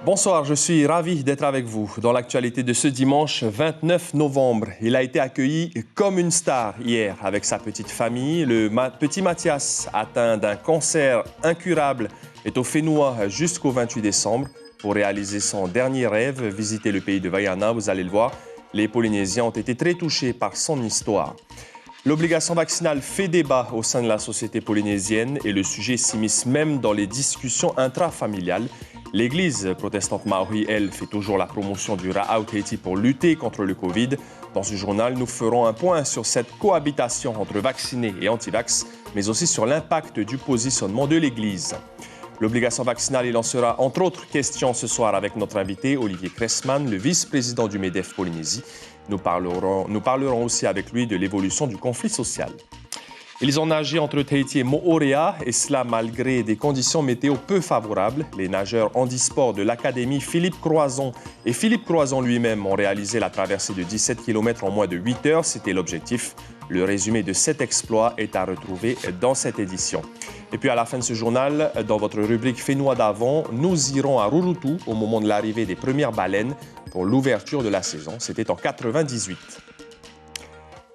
Bonsoir, je suis ravi d'être avec vous. Dans l'actualité de ce dimanche 29 novembre, il a été accueilli comme une star hier avec sa petite famille. Le petit Mathias, atteint d'un cancer incurable, est au Fénois jusqu'au 28 décembre pour réaliser son dernier rêve, visiter le pays de Vaiana. Vous allez le voir, les Polynésiens ont été très touchés par son histoire. L'obligation vaccinale fait débat au sein de la société polynésienne et le sujet s'immisce même dans les discussions intrafamiliales. L'Église protestante maori, elle, fait toujours la promotion du Ra'au Tahiti pour lutter contre le Covid. Dans ce journal, nous ferons un point sur cette cohabitation entre vaccinés et anti-vax, mais aussi sur l'impact du positionnement de l'Église. L'obligation vaccinale, il en sera entre autres question ce soir avec notre invité Olivier Cressman, le vice-président du MEDEF Polynésie. Nous parlerons aussi avec lui de l'évolution du conflit social. Ils ont nagé entre Tahiti et Moorea, et cela malgré des conditions météo peu favorables. Les nageurs handisport de l'Académie Philippe Croison et Philippe Croison lui-même ont réalisé la traversée de 17 km en moins de 8 heures. C'était l'objectif. Le résumé de cet exploit est à retrouver dans cette édition. Et puis à la fin de ce journal, dans votre rubrique Fénois d'avant, nous irons à Rurutu au moment de l'arrivée des premières baleines pour l'ouverture de la saison. C'était en 98.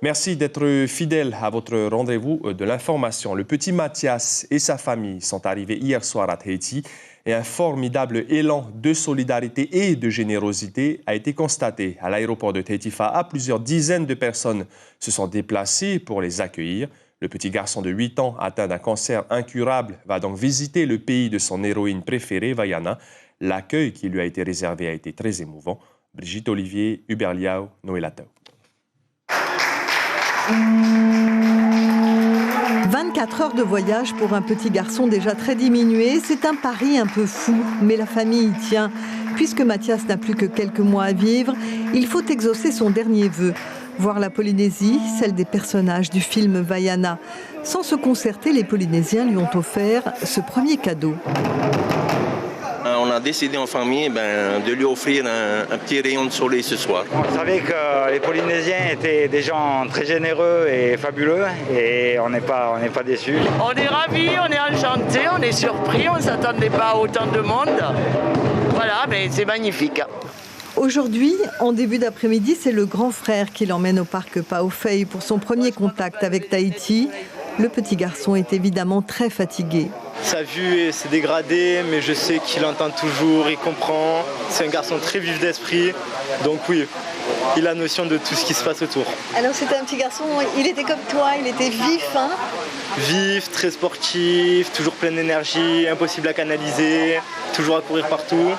Merci d'être fidèle à votre rendez-vous de l'information. Le petit Mathias et sa famille sont arrivés hier soir à Tahiti et un formidable élan de solidarité et de générosité a été constaté à l'aéroport de Tahiti-Fa'a. Plusieurs dizaines de personnes se sont déplacées pour les accueillir. Le petit garçon de 8 ans atteint d'un cancer incurable va donc visiter le pays de son héroïne préférée, Vaiana. L'accueil qui lui a été réservé a été très émouvant. Brigitte Olivier, Hubert Liao, Noé Latau. 24 heures de voyage pour un petit garçon déjà très diminué, c'est un pari un peu fou, mais la famille y tient. Puisque Mathias n'a plus que quelques mois à vivre, il faut exaucer son dernier vœu. Voir la Polynésie, celle des personnages du film Vaiana. Sans se concerter, les Polynésiens lui ont offert ce premier cadeau. On a décidé en famille de lui offrir un petit rayon de soleil ce soir. On savait que les Polynésiens étaient des gens très généreux et fabuleux et on n'est pas déçus. On est ravis, on est enchantés, on est surpris, on ne s'attendait pas à autant de monde. Voilà, c'est magnifique. Aujourd'hui, en début d'après-midi, c'est le grand frère qui l'emmène au parc Paofei pour son premier contact avec Tahiti. Le petit garçon est évidemment très fatigué. Sa vue s'est dégradée, mais je sais qu'il entend toujours, il comprend. C'est un garçon très vif d'esprit, donc oui, il a notion de tout ce qui se passe autour. Alors c'était un petit garçon, il était comme toi, il était vif, hein ? Vif, très sportif, toujours plein d'énergie, impossible à canaliser, toujours à courir partout.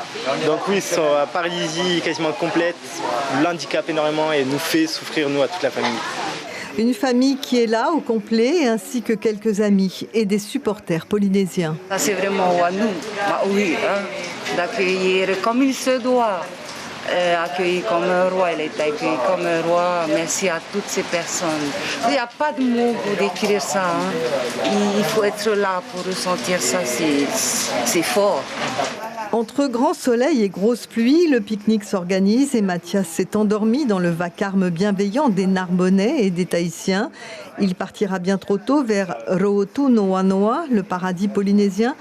Donc oui, sa paralysie quasiment complète l'handicape énormément et nous fait souffrir, nous, à toute la famille. Une famille qui est là au complet, ainsi que quelques amis et des supporters polynésiens. Ça, c'est vraiment à nous, oui, d'accueillir comme il se doit. Accueilli comme un roi, il est accueilli comme un roi. Merci à toutes ces personnes. Il n'y a pas de mots pour décrire ça. Il faut être là pour ressentir ça, c'est fort. Entre grand soleil et grosse pluie, le pique-nique s'organise et Mathias s'est endormi dans le vacarme bienveillant des Narbonnais et des Tahitiens. Il partira bien trop tôt vers Ro'otu Noa Noa, le paradis polynésien,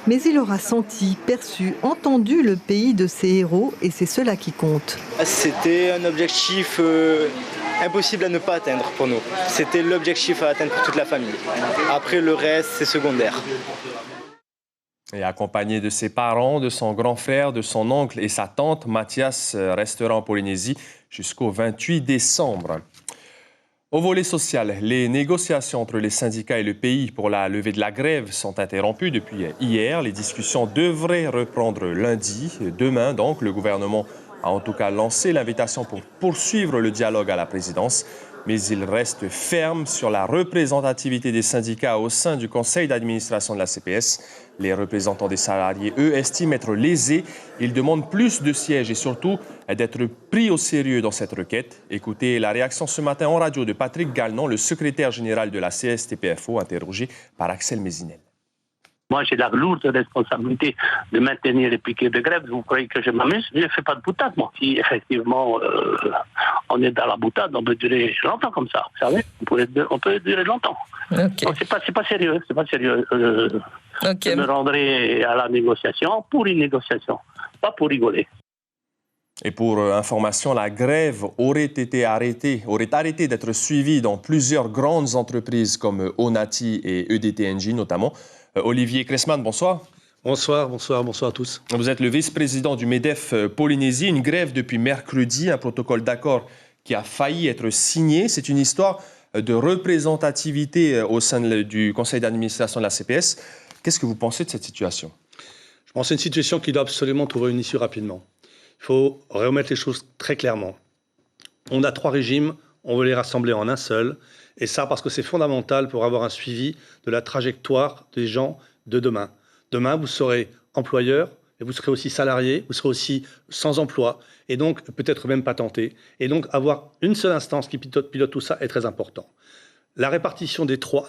mais il aura senti, perçu, entendu le pays de ses héros et c'est cela qui compte. C'était un objectif impossible à ne pas atteindre pour nous. C'était l'objectif à atteindre pour toute la famille. Après, le reste, c'est secondaire. Et accompagné de ses parents, de son grand frère, de son oncle et sa tante, Mathias restera en Polynésie jusqu'au 28 décembre. Au volet social, les négociations entre les syndicats et le pays pour la levée de la grève sont interrompues depuis hier. Les discussions devraient reprendre lundi. Demain, donc, le gouvernement a en tout cas lancé l'invitation pour poursuivre le dialogue à la présidence. Mais il reste ferme sur la représentativité des syndicats au sein du conseil d'administration de la CPS. Les représentants des salariés, eux, estiment être lésés. Ils demandent plus de sièges et surtout d'être pris au sérieux dans cette requête. Écoutez la réaction ce matin en radio de Patrick Gagnon, le secrétaire général de la CSTPFO, interrogé par Axel Mézinel. Moi, j'ai la lourde responsabilité de maintenir les piquets de grève. Vous croyez que je m'amuse? Je ne fais pas de boutade, moi. Si effectivement on est dans la boutade, on peut durer longtemps comme ça. Vous savez, on peut durer longtemps. Okay. Donc, c'est pas sérieux. C'est pas sérieux. Okay. Je me rendrai à la négociation pour une négociation. pas pour rigoler. Et pour information, la grève aurait arrêté d'être suivie dans plusieurs grandes entreprises comme Onati et EDT-NJ notamment. Olivier Cressman, bonsoir. Bonsoir à tous. Vous êtes le vice-président du MEDEF Polynésie. Une grève depuis mercredi, un protocole d'accord qui a failli être signé. C'est une histoire de représentativité au sein du conseil d'administration de la CPS. Qu'est-ce que vous pensez de cette situation? Je pense que c'est une situation qui doit absolument trouver une issue rapidement. Il faut remettre les choses très clairement. On a 3 régimes, on veut les rassembler en un seul. Et ça parce que c'est fondamental pour avoir un suivi de la trajectoire des gens de demain. Demain, vous serez employeur, et vous serez aussi salarié, vous serez aussi sans emploi, et donc peut-être même patenté. Et donc avoir une seule instance qui pilote tout ça est très important. La répartition des 3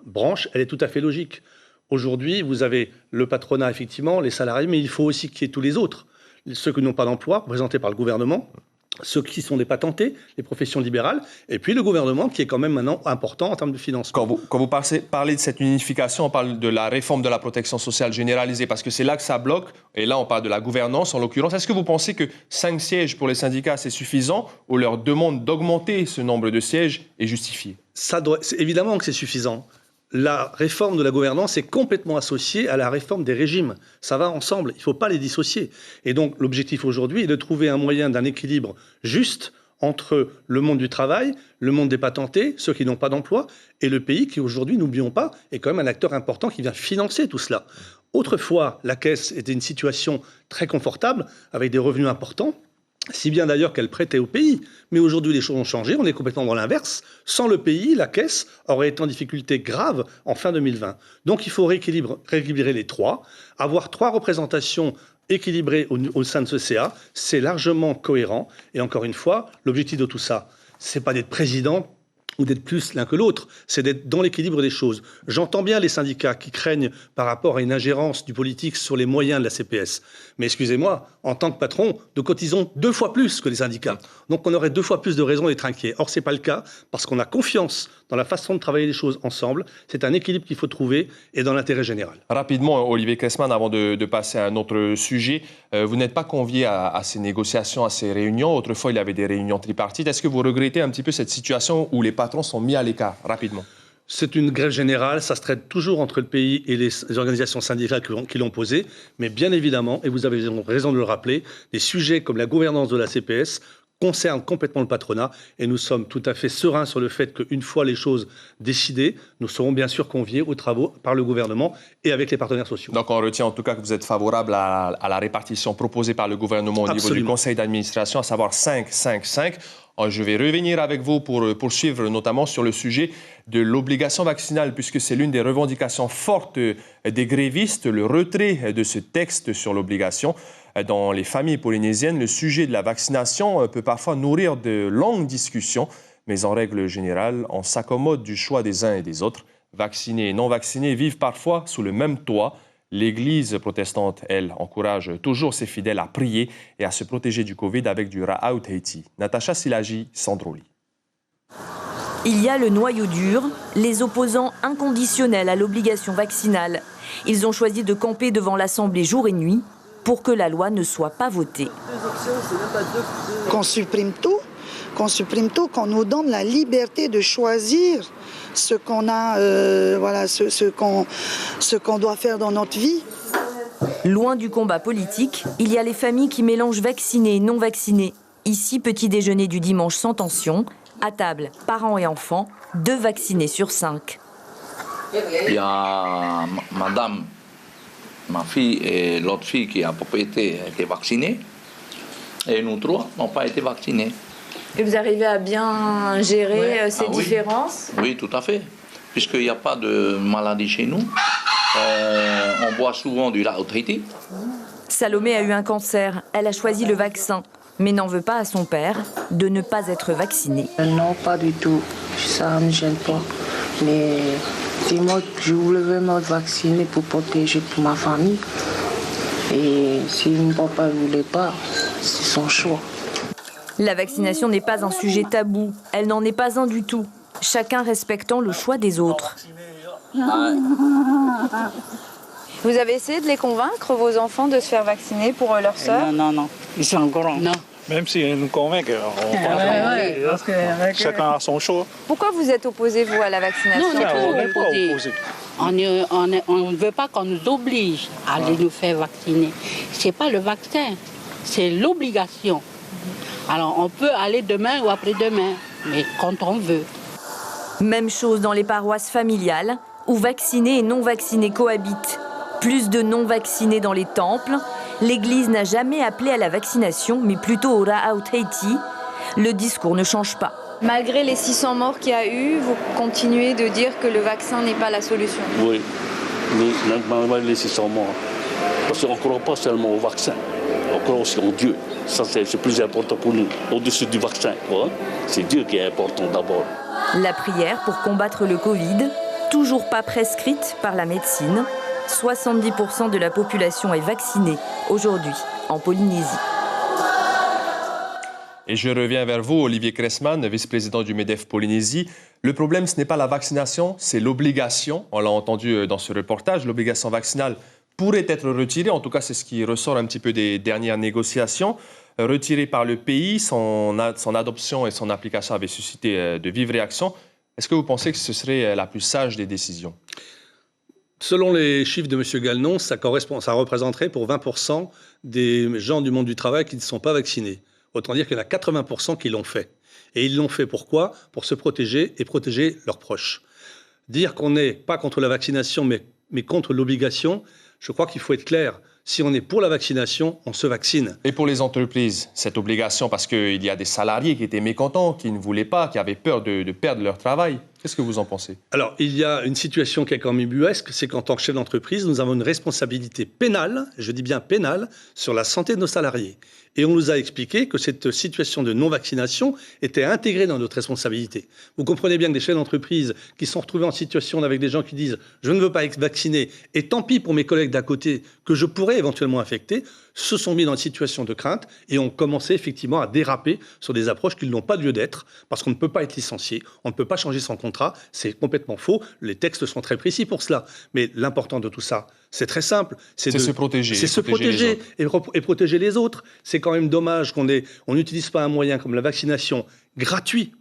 branches, elle est tout à fait logique. Aujourd'hui, vous avez le patronat, effectivement, les salariés, mais il faut aussi qu'il y ait tous les autres. Ceux qui n'ont pas d'emploi, représentés par le gouvernement, ceux qui sont des patentés, les professions libérales, et puis le gouvernement qui est quand même maintenant important en termes de financement. Quand vous parlez de cette unification, on parle de la réforme de la protection sociale généralisée, parce que c'est là que ça bloque, et là on parle de la gouvernance en l'occurrence. Est-ce que vous pensez que 5 sièges pour les syndicats c'est suffisant, ou leur demande d'augmenter ce nombre de sièges est justifiée? Évidemment que c'est suffisant. La réforme de la gouvernance est complètement associée à la réforme des régimes. Ça va ensemble, il ne faut pas les dissocier. Et donc l'objectif aujourd'hui est de trouver un moyen d'un équilibre juste entre le monde du travail, le monde des patentés, ceux qui n'ont pas d'emploi, et le pays qui aujourd'hui, n'oublions pas, est quand même un acteur important qui vient financer tout cela. Autrefois, la Caisse était une situation très confortable, avec des revenus importants, si bien d'ailleurs qu'elle prêtait au pays. Mais aujourd'hui, les choses ont changé, on est complètement dans l'inverse. Sans le pays, la Caisse aurait été en difficulté grave en fin 2020. Donc il faut rééquilibrer les 3. Avoir 3 représentations équilibrées au sein de ce CA, c'est largement cohérent. Et encore une fois, l'objectif de tout ça, c'est pas d'être président ou d'être plus l'un que l'autre, c'est d'être dans l'équilibre des choses. J'entends bien les syndicats qui craignent par rapport à une ingérence du politique sur les moyens de la CPS. Mais excusez-moi, en tant que patron, nous cotisons 2 fois plus que les syndicats. Donc on aurait 2 fois plus de raisons d'être inquiets. Or, ce n'est pas le cas, parce qu'on a confiance dans la façon de travailler les choses ensemble. C'est un équilibre qu'il faut trouver et dans l'intérêt général. Rapidement, Olivier Cressman, avant de passer à un autre sujet, vous n'êtes pas convié à ces négociations, à ces réunions. Autrefois, il y avait des réunions tripartites. Est-ce que vous regrettez un petit peu cette situation où les patrons sont mis à l'écart, rapidement? C'est une grève générale, ça se traite toujours entre le pays et les organisations syndicales qui l'ont posée. Mais bien évidemment, et vous avez raison de le rappeler, des sujets comme la gouvernance de la CPS concerne complètement le patronat et nous sommes tout à fait sereins sur le fait qu'une fois les choses décidées, nous serons bien sûr conviés aux travaux par le gouvernement et avec les partenaires sociaux. Donc on retient en tout cas que vous êtes favorable à la répartition proposée par le gouvernement au niveau du conseil d'administration, à savoir 5-5-5. Je vais revenir avec vous pour poursuivre notamment sur le sujet de l'obligation vaccinale, puisque c'est l'une des revendications fortes des grévistes, le retrait de ce texte sur l'obligation. Dans les familles polynésiennes, le sujet de la vaccination peut parfois nourrir de longues discussions, mais en règle générale, on s'accommode du choix des uns et des autres. Vaccinés et non vaccinés vivent parfois sous le même toit. L'Église protestante, elle, encourage toujours ses fidèles à prier et à se protéger du Covid avec du Ra'aut Haiti. Natacha Silagi, Sandroli. Il y a le noyau dur, les opposants inconditionnels à l'obligation vaccinale. Ils ont choisi de camper devant l'Assemblée jour et nuit pour que la loi ne soit pas votée. Qu'on supprime tout, qu'on nous donne la liberté de choisir ce qu'on a, ce qu'on doit faire dans notre vie. Loin du combat politique, il y a les familles qui mélangent vaccinés et non vaccinés. Ici, petit déjeuner du dimanche sans tension. À table, parents et enfants, 2 vaccinés sur 5. Il y a madame, ma fille et l'autre fille qui a été vaccinée. Et nous 3 n'ont pas été vaccinés. Et vous arrivez à bien gérer ces différences? Oui, tout à fait. Puisqu'il n'y a pas de maladie chez nous. On boit souvent du Ra'aut Haiti. Salomé a eu un cancer. Elle a choisi le vaccin, mais n'en veut pas à son père de ne pas être vacciné. Non, pas du tout. Ça ne me gêne pas. Mais moi, je voulais vraiment être vacciné pour protéger pour ma famille. Et si mon papa ne voulait pas, c'est son choix. La vaccination n'est pas un sujet tabou. Elle n'en est pas un du tout. Chacun respectant le choix des autres. Vous avez essayé de les convaincre, vos enfants, de se faire vacciner pour leur sœur? Non, ils sont grands. Non. Même s'ils nous convainquent, chacun a son choix. Pourquoi vous êtes opposé, vous, à la vaccination? Non, on n'est pas opposé. On ne veut pas qu'on nous oblige à aller nous faire vacciner. Ce n'est pas le vaccin, c'est l'obligation. Alors on peut aller demain ou après-demain, mais quand on veut. Même chose dans les paroisses familiales, où vaccinés et non vaccinés cohabitent. Plus de non-vaccinés dans les temples. L'Église n'a jamais appelé à la vaccination, mais plutôt au Ra'aut Haiti. Le discours ne change pas. Malgré les 600 morts qu'il y a eu, vous continuez de dire que le vaccin n'est pas la solution? Oui, malgré les 600 morts. Parce qu'on ne croit pas seulement au vaccin, on croit aussi en Dieu. Ça, c'est plus important pour nous, au-dessus du vaccin. C'est Dieu qui est important d'abord. La prière pour combattre le Covid, toujours pas prescrite par la médecine. 70% de la population est vaccinée aujourd'hui en Polynésie. Et je reviens vers vous, Olivier Cressman, vice-président du MEDEF Polynésie. Le problème, ce n'est pas la vaccination, c'est l'obligation. On l'a entendu dans ce reportage, l'obligation vaccinale pourrait être retirée. En tout cas, c'est ce qui ressort un petit peu des dernières négociations. Retirée par le pays, son adoption et son application avaient suscité de vives réactions. Est-ce que vous pensez que ce serait la plus sage des décisions? Selon les chiffres de M. Galenon, ça représenterait pour 20% des gens du monde du travail qui ne sont pas vaccinés. Autant dire qu'il y en a 80% qui l'ont fait. Et ils l'ont fait pourquoi? Pour se protéger et protéger leurs proches. Dire qu'on n'est pas contre la vaccination, mais contre l'obligation, je crois qu'il faut être clair. Si on est pour la vaccination, on se vaccine. Et pour les entreprises, cette obligation, parce qu'il y a des salariés qui étaient mécontents, qui ne voulaient pas, qui avaient peur de perdre leur travail. Qu'est-ce que vous en pensez? Alors, il y a une situation qui est quand même ubuesque, c'est qu'en tant que chef d'entreprise, nous avons une responsabilité pénale, je dis bien pénale, sur la santé de nos salariés. Et on nous a expliqué que cette situation de non-vaccination était intégrée dans notre responsabilité. Vous comprenez bien que des chefs d'entreprise qui sont retrouvés en situation avec des gens qui disent « je ne veux pas être vacciné » et tant pis pour mes collègues d'à côté que je pourrais éventuellement infecter, se sont mis dans une situation de crainte et ont commencé effectivement à déraper sur des approches qui n'ont pas lieu d'être, parce qu'on ne peut pas être licencié, on ne peut pas changer son contrat, c'est complètement faux, les textes sont très précis pour cela. Mais l'important de tout ça, c'est très simple. C'est se protéger. C'est se protéger et protéger les autres. C'est quand même dommage qu'on n'utilise pas un moyen comme la vaccination gratuit.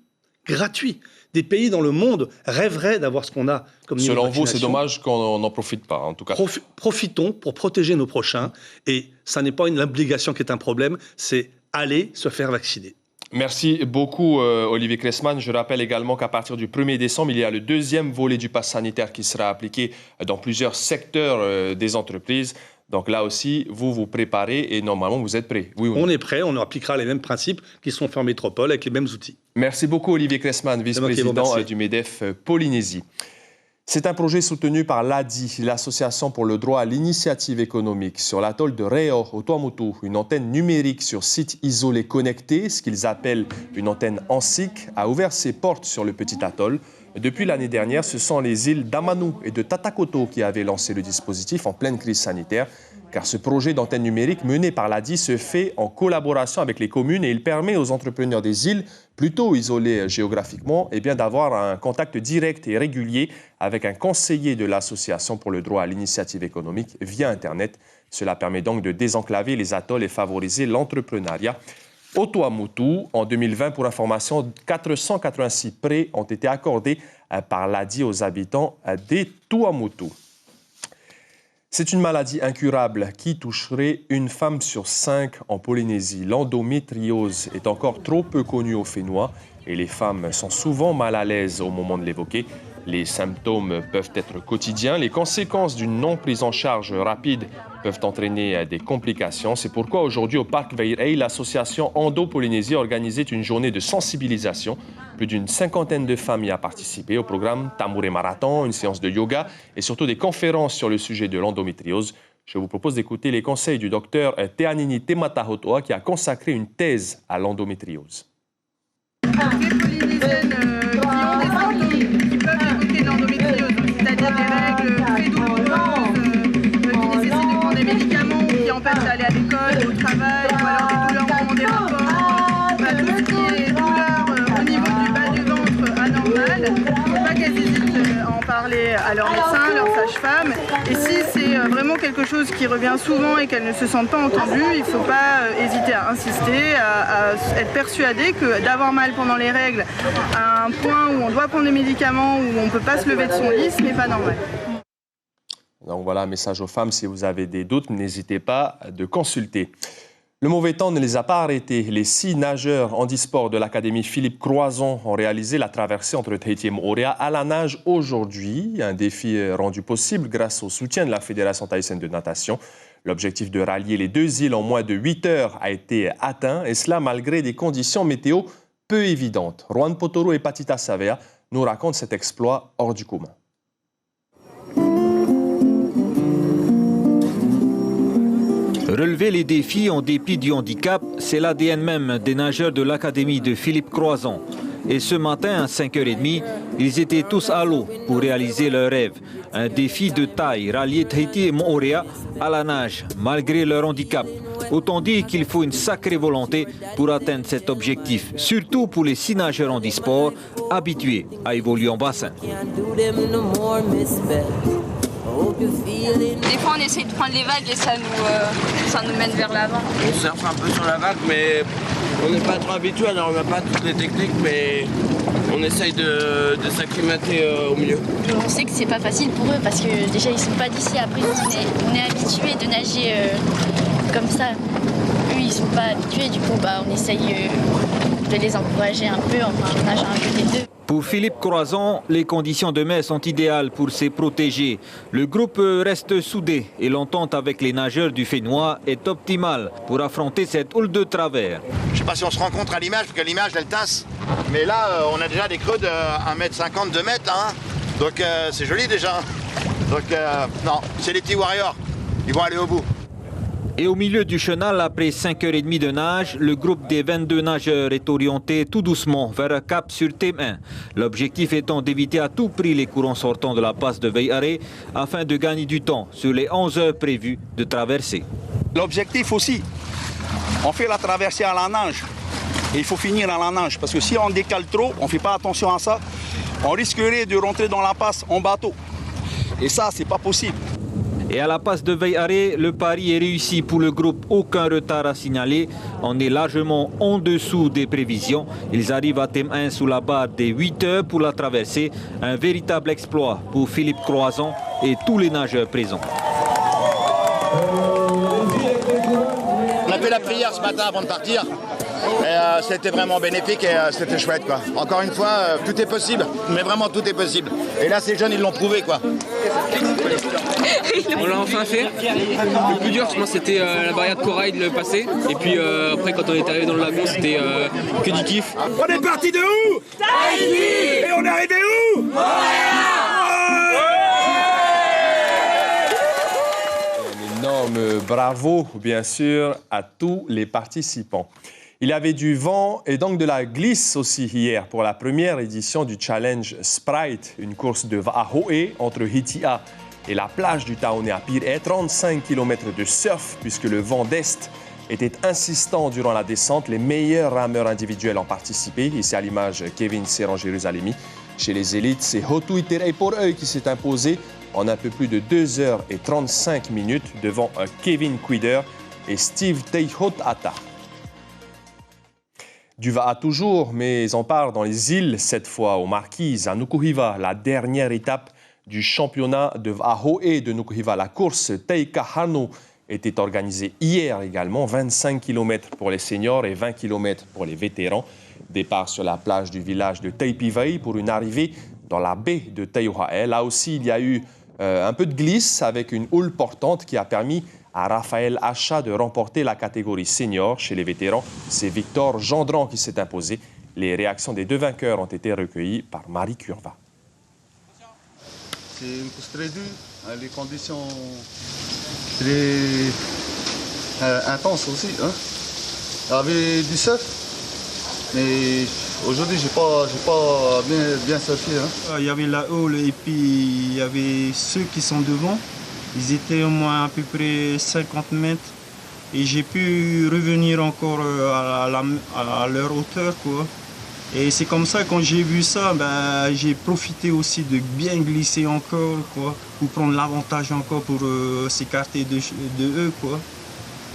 Des pays dans le monde rêveraient d'avoir ce qu'on a comme niveau de vaccination. Selon vous, c'est dommage qu'on n'en profite pas, en tout cas. Profitons pour protéger nos prochains. Et ça n'est pas l'obligation qui est un problème, c'est aller se faire vacciner. Merci beaucoup, Olivier Cressman. Je rappelle également qu'à partir du 1er décembre, il y a le deuxième volet du pass sanitaire qui sera appliqué dans plusieurs secteurs des entreprises. Donc là aussi, vous vous préparez et normalement, vous êtes prêts. Oui, on est prêts, on appliquera les mêmes principes qui sont faits en métropole avec les mêmes outils. Merci beaucoup, Olivier Cressman, vice-président du MEDEF Polynésie. C'est un projet soutenu par l'ADI, l'Association pour le droit à l'initiative économique, sur l'atoll de Reo, au Tuamotu, une antenne numérique sur site isolé connecté, ce qu'ils appellent une antenne ANSIC, a ouvert ses portes sur le petit atoll. Depuis l'année dernière, ce sont les îles d'Amanu et de Tatakoto qui avaient lancé le dispositif en pleine crise sanitaire, car ce projet d'antenne numérique mené par l'ADI se fait en collaboration avec les communes et il permet aux entrepreneurs des îles, plutôt isolés géographiquement, d'avoir un contact direct et régulier avec un conseiller de l'Association pour le droit à l'initiative économique via Internet. Cela permet donc de désenclaver les atolls et favoriser l'entrepreneuriat. Au Tuamotu, en 2020, pour information, 486 prêts ont été accordés par l'ADI aux habitants des Tuamotu. C'est une maladie incurable qui toucherait une femme sur 5 en Polynésie. L'endométriose est encore trop peu connue aux Fénois et les femmes sont souvent mal à l'aise au moment de l'évoquer. Les symptômes peuvent être quotidiens. Les conséquences d'une non-prise en charge rapide peuvent entraîner des complications. C'est pourquoi aujourd'hui au Parc Veirei, l'association Endo-Polynésie a organisé une journée de sensibilisation. Plus d'une 50aine de femmes y a participé au programme Tamure Marathon, une séance de yoga et surtout des conférences sur le sujet de l'endométriose. Je vous propose d'écouter les conseils du docteur Teanini Tematahotoa qui a consacré une thèse à l'endométriose. C'est-à-dire des règles très douloureuses, qui nécessitent de prendre des médicaments, qui empêchent d'aller à l'école, au travail, ou alors des douleurs au moment des rapports, tout ce qui est douleur au niveau du bas du ventre anormal. Il ne faut pas qu'elles hésitent à en parler à à leur médecin, leur sage-femme. Et si c'est vraiment quelque chose qui revient souvent et qu'elles ne se sentent pas entendues, il ne faut pas hésiter à insister, à être persuadé que d'avoir mal pendant les règles à un point où on doit prendre des médicaments, où on ne peut pas se lever de son lit, ce n'est pas normal. Donc voilà, message aux femmes, si vous avez des doutes, n'hésitez pas de consulter. Le mauvais temps ne les a pas arrêtés. Les 6 nageurs handisport de l'Académie Philippe Croison ont réalisé la traversée entre Tahiti et Moorea à la nage aujourd'hui. Un défi rendu possible grâce au soutien de la Fédération tahitienne de natation. L'objectif de rallier les 2 îles en moins de 8 heures a été atteint, et cela malgré des conditions météo peu évidentes. Juan Potoro et Patita Savea nous racontent cet exploit hors du commun. Relever les défis en dépit du handicap, c'est l'ADN même des nageurs de l'Académie de Philippe Croison. Et ce matin, à 5h30, ils étaient tous à l'eau pour réaliser leur rêve. Un défi de taille, rallier Tahiti et Moorea à la nage, malgré leur handicap. Autant dire qu'il faut une sacrée volonté pour atteindre cet objectif, surtout pour les 6 nageurs handisport habitués à évoluer en bassin. Des fois, on essaye de prendre les vagues et ça nous mène vers l'avant. On surfe un peu sur la vague, mais on n'est pas trop habitué, alors on n'a pas toutes les techniques, mais on essaye de s'acclimater au milieu. On sait que c'est pas facile pour eux parce que déjà ils sont pas d'ici. Après, on est habitués de nager comme ça. Eux, ils sont pas habitués, du coup, on essaye de les encourager un peu, enfin, on nage un peu les deux. Pour Philippe Croison, les conditions de mer sont idéales pour se protéger. Le groupe reste soudé et l'entente avec les nageurs du Fénois est optimale pour affronter cette houle de travers. Je ne sais pas si on se rencontre à l'image, parce que l'image, elle tasse. Mais là, on a déjà des creux de 1,50 m, 2 m. Hein. Donc c'est joli déjà. Donc non, c'est les petits warriors. Ils vont aller au bout. Et au milieu du chenal, après 5h30 de nage, le groupe des 22 nageurs est orienté tout doucement vers un cap sur Thème 1. L'objectif étant d'éviter à tout prix les courants sortants de la passe de Veiare afin de gagner du temps sur les 11 heures prévues de traversée. L'objectif aussi, on fait la traversée à la nage. Et il faut finir à la nage parce que si on décale trop, on ne fait pas attention à ça, on risquerait de rentrer dans la passe en bateau. Et ça, c'est pas possible. Et à la passe de Veiare, le pari est réussi pour le groupe. Aucun retard à signaler. On est largement en dessous des prévisions. Ils arrivent à Thème 1 sous la barre des 8 heures pour la traversée. Un véritable exploit pour Philippe Croison et tous les nageurs présents. On a fait la prière ce matin avant de partir. Et c'était vraiment bénéfique et c'était chouette, quoi. Encore une fois, tout est possible, mais vraiment tout est possible. Et là, ces jeunes, ils l'ont prouvé, quoi. On l'a enfin fait. Le plus dur, je pense, c'était la barrière de corail de le passer. Et puis après, quand on est arrivé dans le lagon, c'était que du kiff. On est parti de où? Tahiti! Et on est arrivé où? Un énorme bravo, bien sûr, à tous les participants. Il y avait du vent et donc de la glisse aussi hier pour la première édition du Challenge Sprite, une course de Va'ahoe entre Hitia et la plage du Taoné à Pir'e. 35 km de surf puisque le vent d'est était insistant durant la descente. Les meilleurs rameurs individuels ont participé. Ici à l'image, Kevin Serran-Jérusalemi. Chez les élites, c'est Hotu Iterei Por'eu qui s'est imposé en un peu plus de 2h35 devant Kevin Quider et Steve Teihot Ata. Du Va'a toujours, mais on part dans les îles, cette fois aux Marquises, à Nukuhiva, la dernière étape du championnat de Va'ahoe de Nukuhiva. La course Teika Hano était organisée hier également, 25 km pour les seniors et 20 km pour les vétérans. Départ sur la plage du village de Teipivai pour une arrivée dans la baie de Teiuhae. Là aussi, il y a eu un peu de glisse avec une houle portante qui a permis à Raphaël Acha de remporter la catégorie senior. Chez les vétérans, c'est Victor Gendran qui s'est imposé. Les réactions des deux vainqueurs ont été recueillies par Marie Curva. C'est une course très dure, les conditions très intenses aussi. Hein. Il y avait du surf, mais aujourd'hui, je n'ai pas bien surfé. Hein. Il y avait la houle et puis il y avait ceux qui sont devant. Ils étaient au moins à peu près 50 mètres et j'ai pu revenir encore à leur hauteur, quoi. Et c'est comme ça, quand j'ai vu ça, j'ai profité aussi de bien glisser encore, quoi, pour prendre l'avantage encore pour s'écarter de eux, quoi.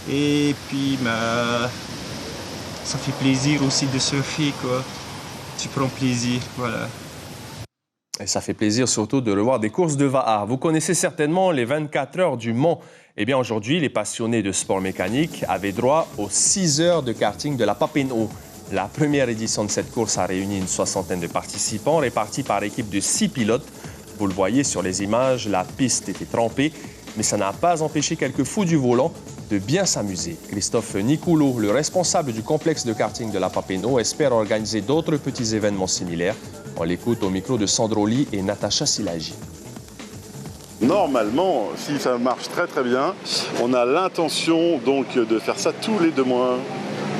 Et puis, ça fait plaisir aussi de surfer, quoi. Tu prends plaisir, voilà. Et ça fait plaisir surtout de revoir des courses de Va'a. Vous connaissez certainement les 24 heures du Mans. Eh bien, aujourd'hui, les passionnés de sport mécanique avaient droit aux 6 heures de karting de la Papineau. La première édition de cette course a réuni une soixantaine de participants répartis par équipe de 6 pilotes. Vous le voyez sur les images, la piste était trempée, mais ça n'a pas empêché quelques fous du volant de bien s'amuser. Christophe Nicoulot, le responsable du complexe de karting de la Papineau, espère organiser d'autres petits événements similaires. On l'écoute au micro de Sandro Lee et Natacha Silagi. Normalement, si ça marche très très bien, on a l'intention donc de faire ça tous les 2 mois.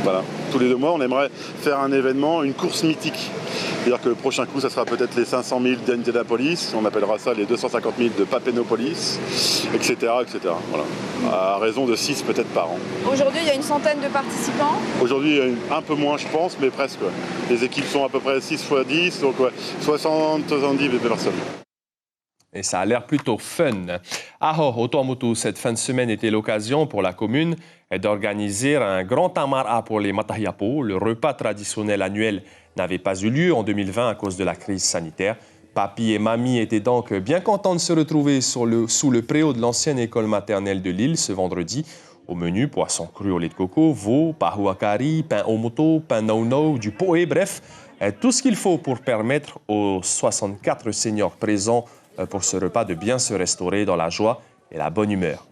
Voilà, tous les 2 mois, on aimerait faire un événement, une course mythique. C'est-à-dire que le prochain coup, ça sera peut-être les 500 000 d'Indianapolis, on appellera ça les 250 000 de Papineaupolis, etc., etc. Voilà. À raison de 6 peut-être par an. Aujourd'hui, il y a une centaine de participants. Aujourd'hui, un peu moins, je pense, mais presque. Ouais. Les équipes sont à peu près 6 x 10, donc 60-70 personnes. Et ça a l'air plutôt fun. Aho, au Tuamotu, cette fin de semaine était l'occasion pour la commune d'organiser un grand tamara pour les Matahiapo. Le repas traditionnel annuel n'avait pas eu lieu en 2020 à cause de la crise sanitaire. Papi et Mamie étaient donc bien contents de se retrouver sous le préau de l'ancienne école maternelle de Lille ce vendredi. Au menu, poisson cru au lait de coco, veau, pahuakari, pain au moto, pain no-no, du poé, bref, tout ce qu'il faut pour permettre aux 64 seniors présents pour ce repas de bien se restaurer dans la joie et la bonne humeur.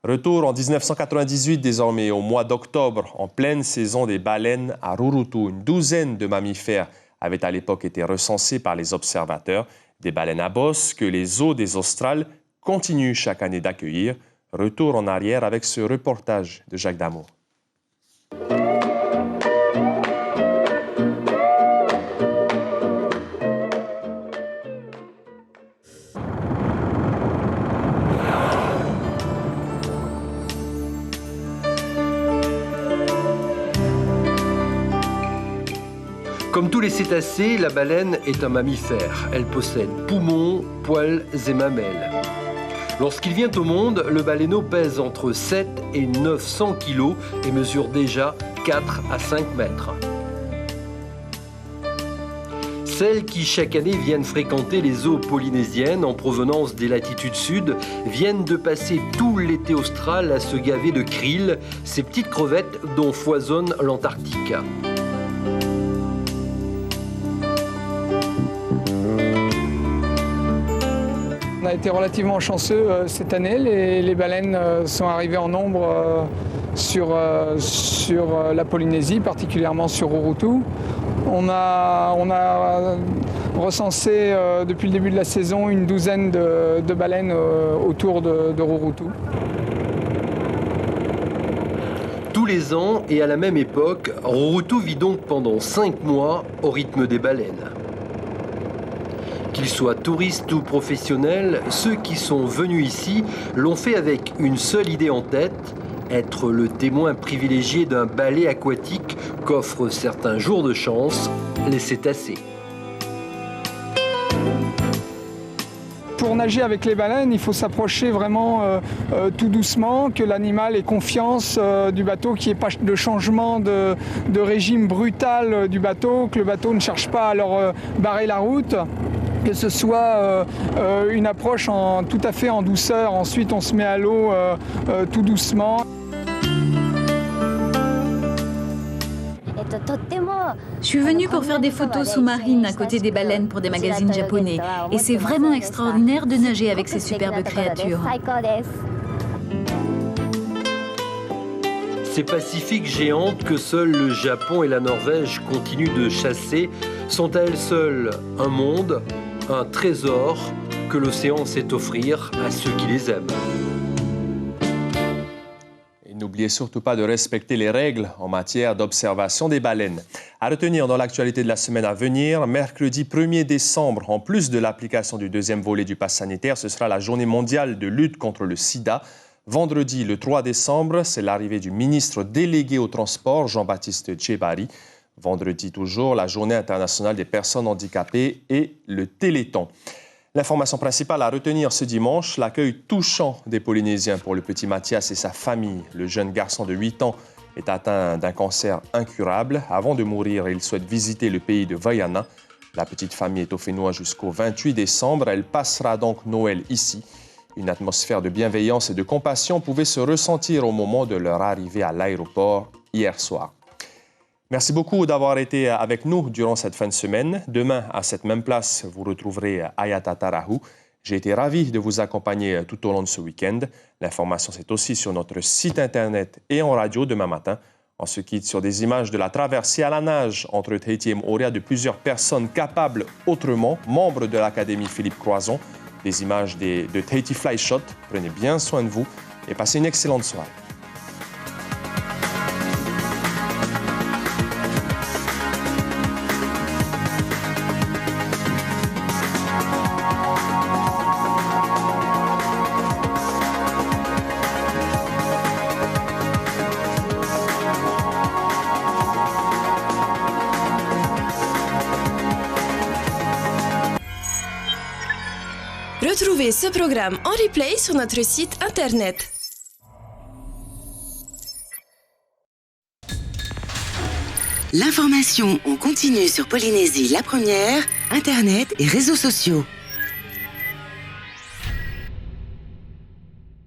Retour en 1998, désormais au mois d'octobre, en pleine saison des baleines à Rurutu. Une douzaine de mammifères avaient à l'époque été recensés par les observateurs. Des baleines à bosse que les eaux des Australes continuent chaque année d'accueillir. Retour en arrière avec ce reportage de Jacques Damour. Comme tous les cétacés, la baleine est un mammifère. Elle possède poumons, poils et mamelles. Lorsqu'il vient au monde, le baleineau pèse entre 7 et 900 kg et mesure déjà 4 à 5 mètres. Celles qui chaque année viennent fréquenter les eaux polynésiennes en provenance des latitudes sud viennent de passer tout l'été austral à se gaver de krill, ces petites crevettes dont foisonne l'Antarctique. On a été relativement chanceux cette année. Les baleines sont arrivées en nombre sur la Polynésie, particulièrement sur Rurutu. On a recensé depuis le début de la saison une douzaine de baleines autour de Rurutu. Tous les ans et à la même époque, Rurutu vit donc pendant 5 mois au rythme des baleines. Qu'ils soient touristes ou professionnels, ceux qui sont venus ici l'ont fait avec une seule idée en tête, être le témoin privilégié d'un ballet aquatique qu'offrent certains jours de chance les cétacés. Pour nager avec les baleines, il faut s'approcher vraiment tout doucement, que l'animal ait confiance du bateau, qu'il n'y ait pas de changement de régime brutal du bateau, que le bateau ne cherche pas à leur barrer la route. Que ce soit une approche tout à fait en douceur. Ensuite, on se met à l'eau tout doucement. Je suis venue pour faire des photos sous-marines à côté des baleines pour des magazines japonais. Et c'est vraiment extraordinaire de nager avec ces superbes créatures. Ces pacifiques géantes que seuls le Japon et la Norvège continuent de chasser sont à elles seules un monde, un trésor que l'océan sait offrir à ceux qui les aiment. Et n'oubliez surtout pas de respecter les règles en matière d'observation des baleines. À retenir dans l'actualité de la semaine à venir, mercredi 1er décembre, en plus de l'application du 2e volet du pass sanitaire, ce sera la journée mondiale de lutte contre le sida. Vendredi, le 3 décembre, c'est l'arrivée du ministre délégué au transport, Jean-Baptiste Djebari. Vendredi toujours, la Journée internationale des personnes handicapées et le Téléthon. L'information principale à retenir ce dimanche, l'accueil touchant des Polynésiens pour le petit Mathias et sa famille. Le jeune garçon de 8 ans est atteint d'un cancer incurable. Avant de mourir, il souhaite visiter le pays de Vaiana. La petite famille est au Fénois jusqu'au 28 décembre. Elle passera donc Noël ici. Une atmosphère de bienveillance et de compassion pouvait se ressentir au moment de leur arrivée à l'aéroport hier soir. Merci beaucoup d'avoir été avec nous durant cette fin de semaine. Demain, à cette même place, vous retrouverez Ayata Tarahu. J'ai été ravi de vous accompagner tout au long de ce week-end. L'information, c'est aussi sur notre site Internet et en radio demain matin. On se quitte sur des images de la traversée à la nage entre Tahiti et Moorea de plusieurs personnes capables autrement, membres de l'Académie Philippe Croison. Des images de Tahiti Fly Shot. Prenez bien soin de vous et passez une excellente soirée. Retrouvez ce programme en replay sur notre site internet. L'information en continu sur Polynésie la première, internet et réseaux sociaux.